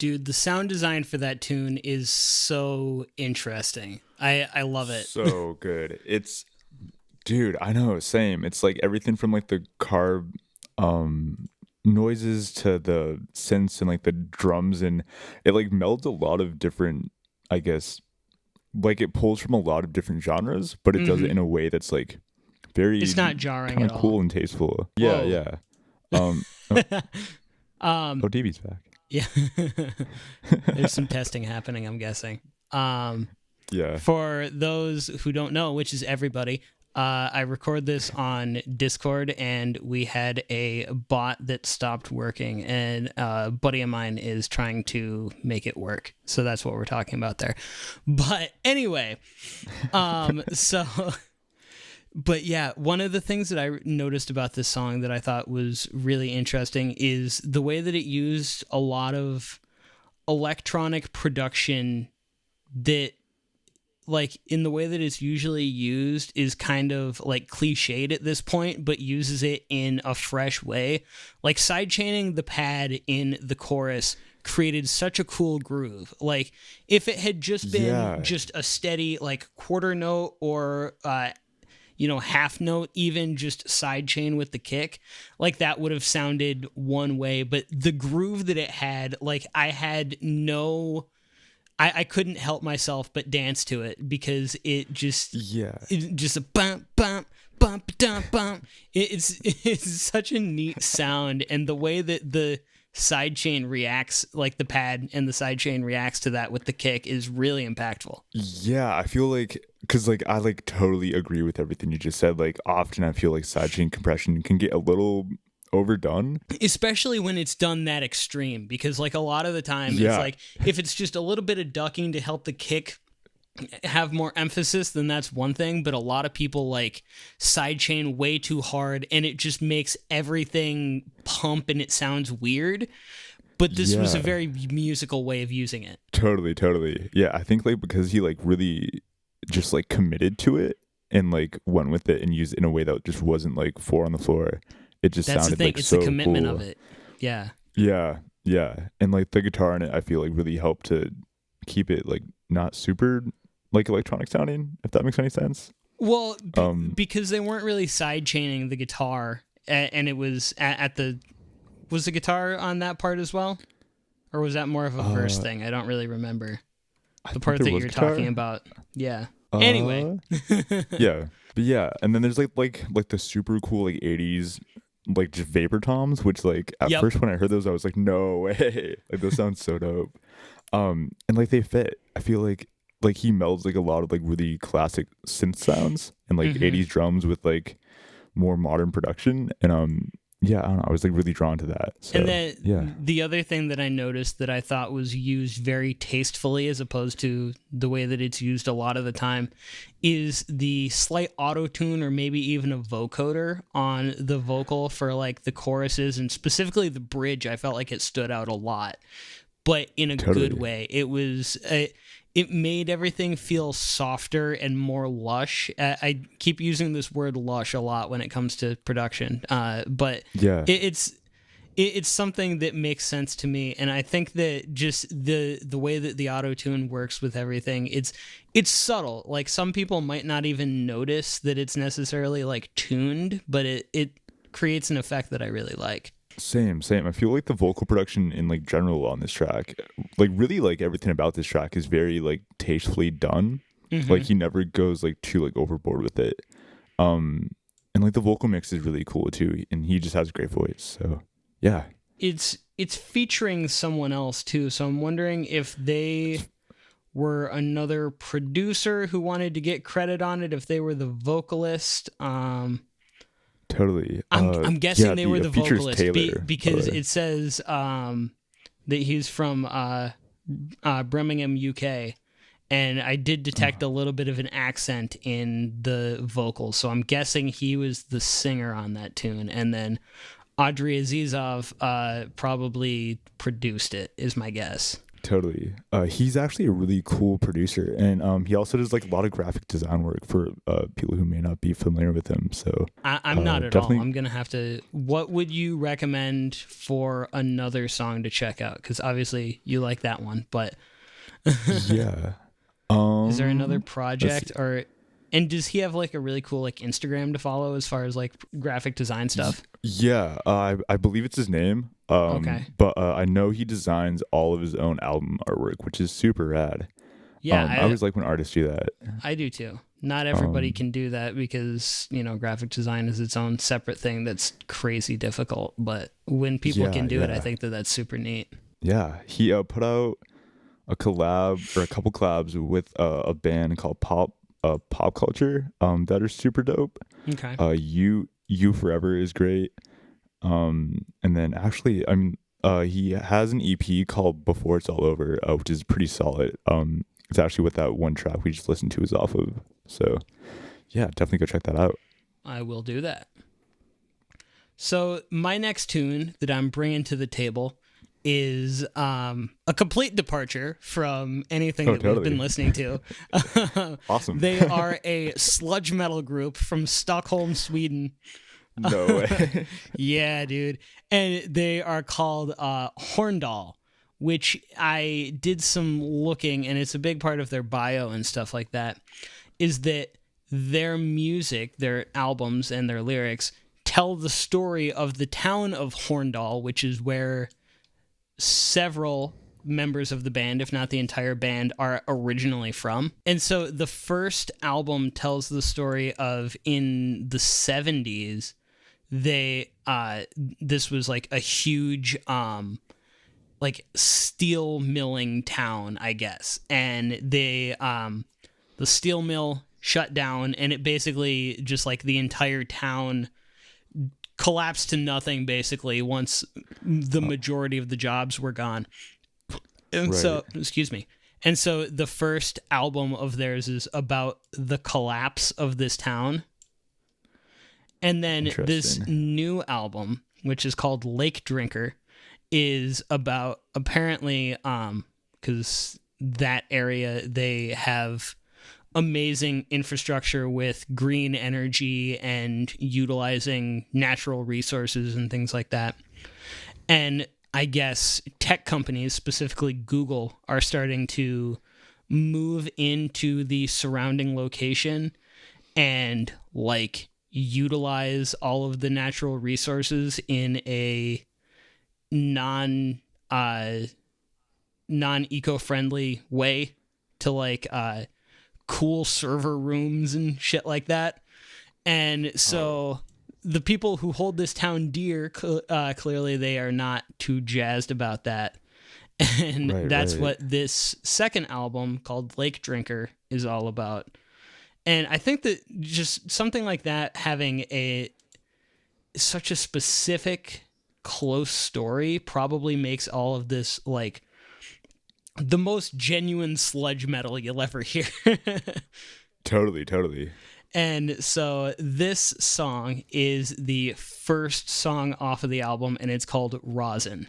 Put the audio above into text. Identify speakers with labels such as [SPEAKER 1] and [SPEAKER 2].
[SPEAKER 1] Dude, the sound design for that tune is so interesting. I love it.
[SPEAKER 2] So good. It's dude, I know, same. It's like everything from like the car um noises to the synths and like the drums, and it like melds a lot of different, I guess, like it pulls from a lot of different genres, but it does it
[SPEAKER 1] Hmm.
[SPEAKER 2] in a way that's like very
[SPEAKER 1] It's not jarring
[SPEAKER 2] kind
[SPEAKER 1] at
[SPEAKER 2] of cool
[SPEAKER 1] all.
[SPEAKER 2] and tasteful. Yeah,
[SPEAKER 1] Whoa.
[SPEAKER 2] yeah. Oh,
[SPEAKER 1] um,
[SPEAKER 2] oh, DB's back.
[SPEAKER 1] yeah. There's some testing happening, I'm guessing. Um,
[SPEAKER 2] Yeah.
[SPEAKER 1] for those who don't know, which is everybody, I record this on Discord, and we had a bot that stopped working, and a buddy of mine is trying to make it work. So that's what we're talking about there. But anyway, so but yeah, one of the things that I noticed about this song that I thought was really interesting is the way that it used a lot of electronic production that, like, in the way that it's usually used is kind of like cliched at this point, but uses it in a fresh way. Like sidechaining the pad in the chorus created such a cool groove. Like if it had just been
[SPEAKER 2] Yeah.
[SPEAKER 1] just a steady like quarter note or half note, even just sidechain with the kick, like that would have sounded one way. But the groove that it had, like I couldn't help myself but dance to it because
[SPEAKER 2] Yeah.
[SPEAKER 1] it just a bump bump bump dump bump. It's such a neat sound, and the way that the sidechain reacts, like the pad and the sidechain reacts to that with the kick, is really impactful.
[SPEAKER 2] Yeah, I feel like because like I like totally agree with everything you just said. Like often I feel like sidechain compression can get a little overdone.
[SPEAKER 1] Especially when it's done that extreme, because like a lot of the time it's
[SPEAKER 2] Yeah,
[SPEAKER 1] like if it's just a little bit of ducking to help the kick have more emphasis, then that's one thing. But a lot of people like sidechain way too hard, and it just makes everything pump and it sounds weird. But this was a
[SPEAKER 2] yeah,
[SPEAKER 1] very musical way of using it.
[SPEAKER 2] totally, totally. Yeah, I think like because he like really just like committed to it and like went with it and used it in a way that just wasn't like four on the floor. It just
[SPEAKER 1] That's the
[SPEAKER 2] sounded
[SPEAKER 1] thing.
[SPEAKER 2] like
[SPEAKER 1] It's the
[SPEAKER 2] so
[SPEAKER 1] commitment of
[SPEAKER 2] cool.
[SPEAKER 1] it. Yeah.
[SPEAKER 2] Yeah, yeah, and like the guitar in it, I feel like really helped to keep it like not super like electronic sounding, if that makes any sense.
[SPEAKER 1] Well,
[SPEAKER 2] Um,
[SPEAKER 1] because they weren't really sidechaining the guitar, and it was at the was the guitar on that part as well, or was that more of a verse
[SPEAKER 2] uh,
[SPEAKER 1] thing? I don't really remember
[SPEAKER 2] I
[SPEAKER 1] the
[SPEAKER 2] think
[SPEAKER 1] part
[SPEAKER 2] there
[SPEAKER 1] that
[SPEAKER 2] was
[SPEAKER 1] you're talking
[SPEAKER 2] guitar.
[SPEAKER 1] about. Yeah. Anyway.
[SPEAKER 2] Uh, yeah, but yeah, and then there's like the super cool like '80s like just vapor toms, which like at
[SPEAKER 1] Yep.
[SPEAKER 2] first when I heard those, I was like, no way, like those sound so dope. And like they fit. I feel like he melds like a lot of like really classic synth sounds and like
[SPEAKER 1] Hmm.
[SPEAKER 2] '80s drums with like more modern production, and yeah, I don't know, I was like really drawn to that.
[SPEAKER 1] And
[SPEAKER 2] So
[SPEAKER 1] then
[SPEAKER 2] yeah,
[SPEAKER 1] the other thing that I noticed that I thought was used very tastefully as opposed to the way that it's used a lot of the time is the slight auto tune or maybe even a vocoder on the vocal for like the choruses and specifically the bridge. I felt like it stood out a lot, but in a good
[SPEAKER 2] totally.
[SPEAKER 1] way. It made everything feel softer and more lush. I keep using this word lush a lot when it comes to production, but
[SPEAKER 2] Yeah,
[SPEAKER 1] it's it's something that makes sense to me, and I think that just the way that the auto tune works with everything, it's subtle. Like some people might not even notice that it's necessarily like tuned, but it creates an effect that I really like.
[SPEAKER 2] same. I feel like the vocal production in like general on this track, like really like everything about this track is very like tastefully done. Like
[SPEAKER 1] Hmm.
[SPEAKER 2] he never goes like too like overboard with it. Um, and like the vocal mix is really cool too, and he just has a great voice. So yeah,
[SPEAKER 1] It's featuring someone else too, so I'm wondering if they were another producer who wanted to get credit on it, if they were the vocalist.
[SPEAKER 2] totally.
[SPEAKER 1] I'm
[SPEAKER 2] Yeah,
[SPEAKER 1] guessing they
[SPEAKER 2] the
[SPEAKER 1] were the
[SPEAKER 2] features
[SPEAKER 1] vocalist
[SPEAKER 2] Taylor, by the
[SPEAKER 1] because
[SPEAKER 2] way.
[SPEAKER 1] it says that he's from Birmingham, UK, and I did detect
[SPEAKER 2] Oh,
[SPEAKER 1] a little bit of an accent in the vocals, so I'm guessing he was the singer on that tune, and then Audrey Azizov probably produced it, is my guess.
[SPEAKER 2] Totally. He's actually a really cool producer, and he also does like a lot of graphic design work for people who may not be familiar with him. So
[SPEAKER 1] I'm not at all.
[SPEAKER 2] definitely,
[SPEAKER 1] I'm gonna have to. What would you recommend for another song to check out? Because obviously you like that one, but
[SPEAKER 2] yeah.
[SPEAKER 1] is there another
[SPEAKER 2] Let's see.
[SPEAKER 1] project or? And does he have like a really cool like Instagram to follow as far as like graphic design stuff?
[SPEAKER 2] Yeah, I believe it's his name.
[SPEAKER 1] Okay.
[SPEAKER 2] But I know he designs all of his own album artwork, which is super rad. I
[SPEAKER 1] Yeah,
[SPEAKER 2] always like when artists do that.
[SPEAKER 1] I do too. Not everybody
[SPEAKER 2] Um,
[SPEAKER 1] can do that because, graphic design is its own separate thing that's crazy difficult. But when people
[SPEAKER 2] yeah,
[SPEAKER 1] can do it, I
[SPEAKER 2] yeah,
[SPEAKER 1] think that that's super neat.
[SPEAKER 2] yeah. He put out a collab or a couple collabs with a band called Pop Culture that are super dope.
[SPEAKER 1] Okay.
[SPEAKER 2] You Forever is great. And then actually, I mean, he has an EP called Before It's All Over, which is pretty solid. It's actually what that one track we just listened to is off of. So yeah, definitely go check that out.
[SPEAKER 1] I will do that. So, my next tune that I'm bringing to the table is a complete departure from anything
[SPEAKER 2] Oh,
[SPEAKER 1] that we've been
[SPEAKER 2] totally.
[SPEAKER 1] listening to.
[SPEAKER 2] Awesome.
[SPEAKER 1] They are a sludge metal group from Stockholm, Sweden.
[SPEAKER 2] No way.
[SPEAKER 1] Yeah, dude. And they are called Horndal, which I did some looking, and it's a big part of their bio and stuff like that, is that their music, their albums, and their lyrics tell the story of the town of Horndal, which is where several members of the band, if not the entire band, are originally from. And so the first album tells the story of in the 70s they this was like a huge like steel milling town, I guess. And they the steel mill shut down and it basically just like the entire town collapsed to nothing basically once the majority of the jobs were gone. And
[SPEAKER 2] Right.
[SPEAKER 1] so, excuse me. And so the first album of theirs is about the collapse of this town. And then this
[SPEAKER 2] Interesting.
[SPEAKER 1] new album, which is called Lake Drinker, is about apparently cuz that area they have amazing infrastructure with green energy and utilizing natural resources and things like that. And I guess tech companies, specifically Google, are starting to move into the surrounding location and like utilize all of the natural resources in a non non eco-friendly way to like cool server rooms and shit like that. And
[SPEAKER 2] Oh,
[SPEAKER 1] so the people who hold this town dear, clearly they are not too jazzed about that. And
[SPEAKER 2] right,
[SPEAKER 1] that's
[SPEAKER 2] right.
[SPEAKER 1] what this second album called Lake Drinker is all about. And I think that just something like that, having a such a specific, close story, probably makes all of this like the most genuine sludge metal you'll ever hear.
[SPEAKER 2] Totally, totally.
[SPEAKER 1] And so this song is the first song off of the album, and it's called Rosin.